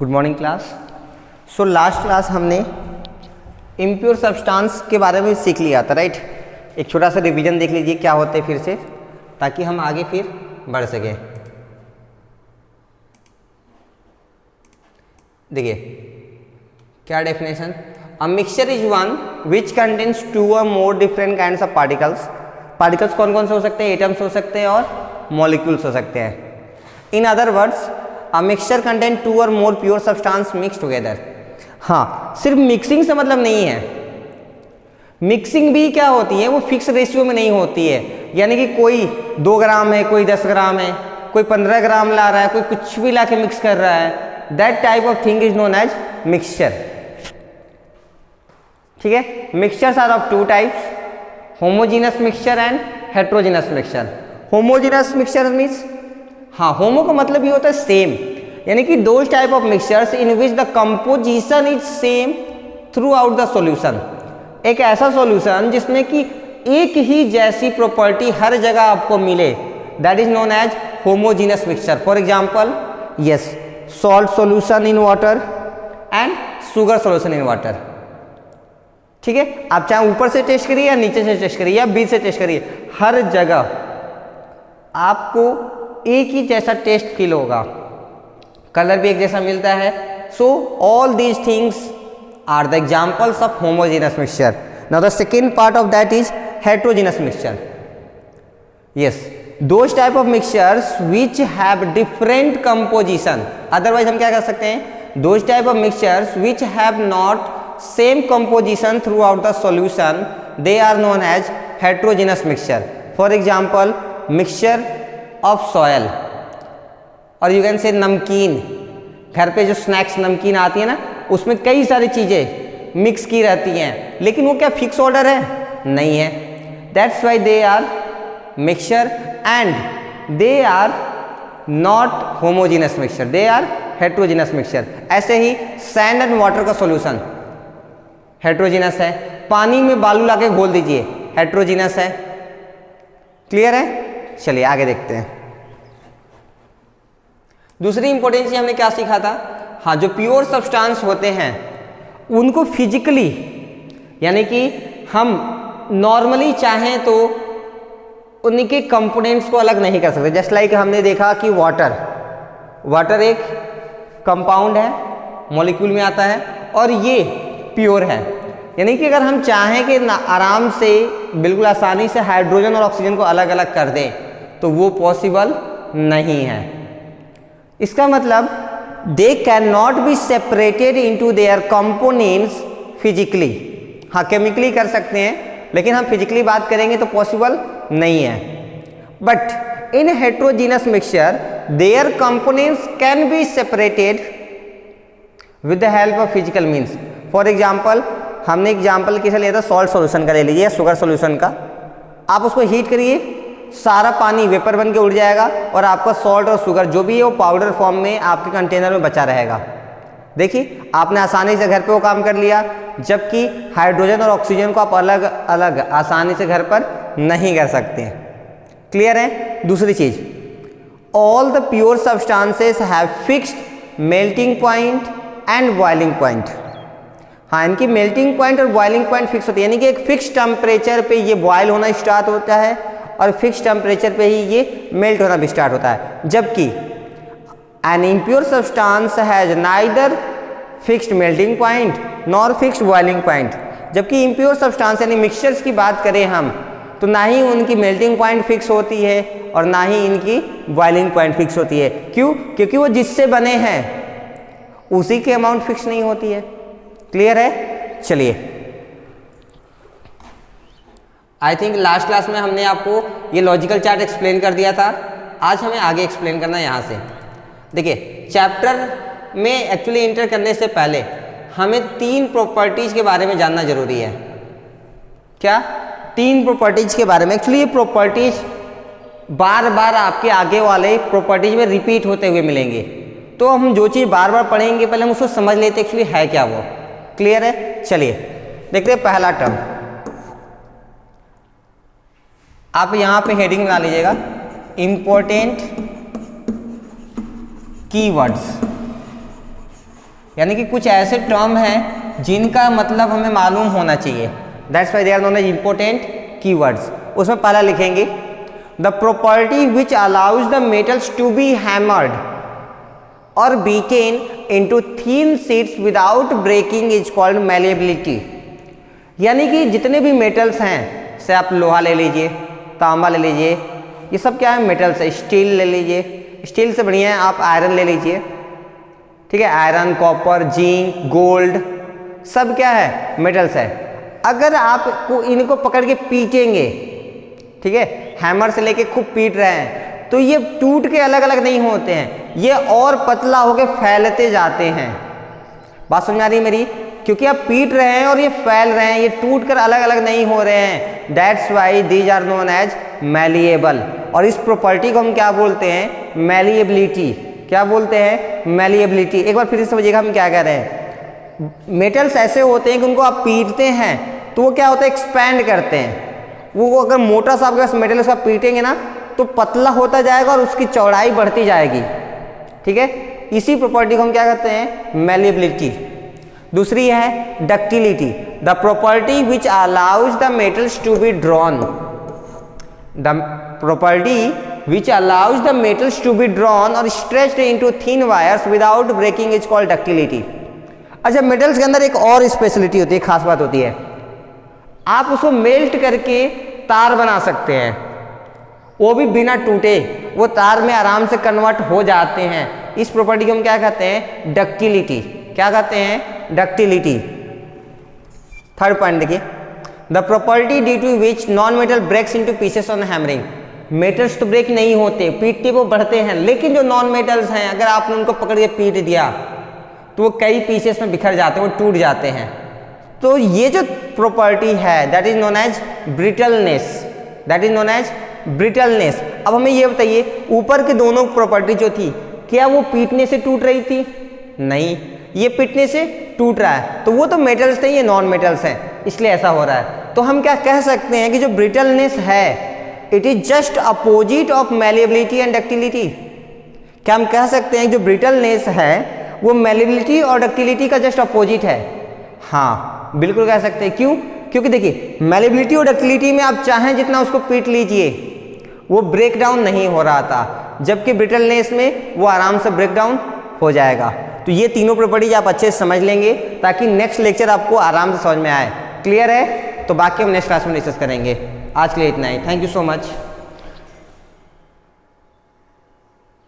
Good morning class. So last class हमने impure substance के बारे में सीख लिया था, राइट। एक छोटा सा रिवीजन देख लीजिए क्या होते हैं फिर से, ताकि हम आगे फिर बढ़ सकें। देखिए क्या definition, a mixture is one which contains two or more different kinds of particles. Particles कौन कौन से हो सकते हैं? एटम्स हो सकते हैं और मॉलिक्यूल्स हो सकते हैं। In other words a mixture contain two or more pure substance mix together. हाँ, सिर्फ मिक्सिंग से मतलब नहीं है, मिक्सिंग भी क्या होती है वो फिक्स रेशियो में नहीं होती है। यानी कि कोई 2 ग्राम है, कोई 10 ग्राम है, कोई 15 ग्राम ला रहा है, कोई कुछ भी ला के मिक्स कर रहा है। That type of thing is known as mixture. ठीक है, mixtures are of 2 types, homogeneous mixture and heterogeneous mixture. Homogeneous mixture means, हाँ, होमो का मतलब ये होता है सेम, यानी कि those type of mixtures in which the composition is same through out the solution. एक ऐसा सॉल्यूशन जिसमें कि एक ही जैसी प्रॉपर्टी हर जगह आपको मिले, that is known as homogeneous mixture. For example, yes, salt solution in water and sugar solution in water. ठीक है, आप चाहे ऊपर से टेस्ट करिए या नीचे से टेस्ट करिए या बीच से टेस्ट करिए, हर जगह आपको एक ही जैसा टेस्ट फील होगा, कलर भी एक जैसा मिलता है। So all these things are the examples of homogeneous mixture. Now the second part of that is heterogeneous mixture. Yes, those type of mixtures which have different composition. Otherwise हम क्या कर सकते हैं, those type of mixtures which have not same composition throughout the solution, they are known as heterogeneous mixture. For example, mixture of soil, और you can say नमकीन। घर पे जो स्नैक्स नमकीन आती है ना, उसमें कई सारी चीजें मिक्स की रहती हैं, लेकिन वो क्या फिक्स ऑर्डर है? नहीं है। That's why they are mixture and they are not homogeneous mixture, they are heterogeneous mixture. ऐसे ही सैंड एंड वाटर का सॉल्यूशन हेट्रोजीनस है, पानी में बालू लाके घोल दीजिए, हेट्रोजीनस है। क्लियर है? चलिए आगे देखते हैं। दूसरी इंपॉर्टेंस हमने क्या सीखा था? हाँ, जो प्योर सब्सटेंस होते हैं उनको फिजिकली, यानी कि हम नॉर्मली चाहें तो उनके कंपोनेंट्स को अलग नहीं कर सकते। जस्ट लाइक हमने देखा कि वाटर एक कंपाउंड है, मॉलिक्यूल में आता है, और ये प्योर है। यानी कि अगर हम चाहें कि आराम से बिल्कुल आसानी से हाइड्रोजन और ऑक्सीजन को अलग अलग कर दें, तो वो पॉसिबल नहीं है। इसका मतलब they can not be separated into their components physically. हाँ, केमिकली कर सकते हैं, लेकिन हम फिजिकली बात करेंगे तो पॉसिबल नहीं है। But in heterogeneous mixture there components can be separated with the help of physical means. For example, हमने एग्जाम्पल किसे लिया था? सॉल्ट सॉल्यूशन का ले लीजिए, शुगर सॉल्यूशन का। आप उसको हीट करिए, सारा पानी वेपर बन के उड़ जाएगा और आपका सॉल्ट और शुगर जो भी है वो पाउडर फॉर्म में आपके कंटेनर में बचा रहेगा। देखिए, आपने आसानी से घर पे वो काम कर लिया, जबकि हाइड्रोजन और ऑक्सीजन को आप अलग अलग आसानी से घर पर नहीं कर सकते। क्लियर है? दूसरी चीज, all the pure substances have fixed melting point and boiling point. हाँ, इनकी मेल्टिंग पॉइंट और बॉइलिंग पॉइंट फिक्स होती है, यानी कि एक फिक्स टेम्परेचर पे ये बॉयल होना स्टार्ट होता है और फिक्स टेम्परेचर पे ही ये मेल्ट होना भी स्टार्ट होता है। जबकि an impure substance has neither fixed melting point nor fixed boiling point. जबकि इम्प्योर सब्सटेंस यानी मिक्सचर्स की बात करें हम, तो ना ही उनकी मेल्टिंग पॉइंट फिक्स होती है और ना ही इनकी बॉइलिंग पॉइंट फिक्स होती है। क्यों? क्योंकि वो जिससे बने हैं उसी की अमाउंट फिक्स नहीं होती है। क्लियर है? चलिए, आई थिंक लास्ट क्लास में हमने आपको ये लॉजिकल चार्ट एक्सप्लेन कर दिया था। आज हमें आगे एक्सप्लेन करना है यहाँ से। देखिए, चैप्टर में एक्चुअली एंटर करने से पहले हमें 3 प्रॉपर्टीज के बारे में जानना जरूरी है। क्या? 3 प्रॉपर्टीज के बारे में। एक्चुअली ये प्रॉपर्टीज बार बार आपके आगे वाले प्रॉपर्टीज में रिपीट होते हुए मिलेंगे, तो हम जो चीज़ बार बार पढ़ेंगे पहले हम उसको समझ लेते एक्चुअली है क्या वो। क्लियर है? चलिए देखते हैं पहला टर्म। आप यहां पे हेडिंग बना लीजिएगा, इंपॉर्टेंट कीवर्ड्स। यानी कि कुछ ऐसे टर्म हैं जिनका मतलब हमें मालूम होना चाहिए, that's why they are known as important keywords. उसमें पहला लिखेंगे the property which allows the metals to be hammered or beaten into thin sheets without breaking is called malleability. यानी कि जितने भी मेटल्स हैं, जैसे आप लोहा ले लीजिए, तांबा ले लीजिए, ये सब क्या है मेटल्स है। स्टील ले लीजिए, स्टील से बढ़िया है आप आयरन ले लीजिए, ठीक है, आयरन, कॉपर, जिंक, गोल्ड, सब क्या है मेटल्स है। अगर आप इनको पकड़ के पीटेंगे, ठीक है, हैमर से लेके खूब पीट रहे हैं, तो ये टूट के अलग अलग नहीं होते हैं, ये और पतला होके फैलते जाते हैं। बात समझ आ रही है मेरी? क्योंकि आप पीट रहे हैं और ये फैल रहे हैं, ये टूट कर अलग अलग नहीं हो रहे हैं। That's why these are known as malleable. और इस प्रॉपर्टी को हम क्या बोलते हैं? मैलिएबिलिटी। क्या बोलते हैं? मैलिएबिलिटी। एक बार फिर से समझिएगा हम क्या कह रहे हैं। मेटल्स ऐसे होते हैं कि उनको आप पीटते हैं तो वो क्या होता है? एक्सपैंड करते हैं। वो अगर मोटा सा आपके पास मेटल उसका पीटेंगे ना तो पतला होता जाएगा और उसकी चौड़ाई बढ़ती जाएगी, ठीक है। इसी प्रॉपर्टी को हम क्या कहते हैं? मैलिएबिलिटी। दूसरी है ductility, the property which allows the metals to be drawn. The property which allows the metals to be drawn और stretched into thin wires without breaking is called ductility. अच्छा, मेटल्स के अंदर एक और स्पेशलिटी होती है, खास बात होती है, आप उसको मेल्ट करके तार बना सकते हैं, वो भी बिना टूटे, वो तार में आराम से कन्वर्ट हो जाते हैं। इस प्रॉपर्टी को हम क्या कहते हैं? डक्टिलिटी। क्या कहते हैं? डक्टिलिटी। थर्ड पॉइंट देखिए, the property due to which non metal breaks into pieces on hammering. Metals तो ब्रेक नहीं होते, पीटते वो बढ़ते हैं, लेकिन जो नॉन मेटल्स हैं अगर आपने उनको पकड़ के पीट दिया तो वो कई पीसेस में बिखर जाते हैं, वो टूट जाते हैं। तो ये जो प्रॉपर्टी है that is known as brittleness, that is known as brittleness. अब हमें ये बताइए, ऊपर के दोनों प्रॉपर्टी जो थी, क्या वो पीटने से टूट रही थी? नहीं, ये पीटने से टूट रहा है, तो वो तो मेटल्स थे, ये नॉन मेटल्स हैं, इसलिए ऐसा हो रहा है। तो हम क्या कह सकते हैं कि जो ब्रिटलनेस है it is just opposite of malleability and ductility. क्या हम कह सकते हैं जो ब्रिटलनेस है वो मैलिएबिलिटी और डक्टिलिटी का जस्ट अपोजिट है? हाँ, बिल्कुल कह सकते हैं। क्यों? क्योंकि देखिए मैलिएबिलिटी और डक्टिलिटी में आप चाहें जितना उसको पीट लीजिए वो ब्रेक डाउन नहीं हो रहा था, जबकि ब्रिटलनेस में वो आराम से ब्रेक डाउन हो जाएगा। तो ये तीनों प्रॉपर्टीज आप अच्छे से समझ लेंगे ताकि नेक्स्ट लेक्चर आपको आराम से समझ में आए। क्लियर है? तो बाकी हम नेक्स्ट क्लास में डिस्कस करेंगे। आज के लिए इतना ही। Thank you so much.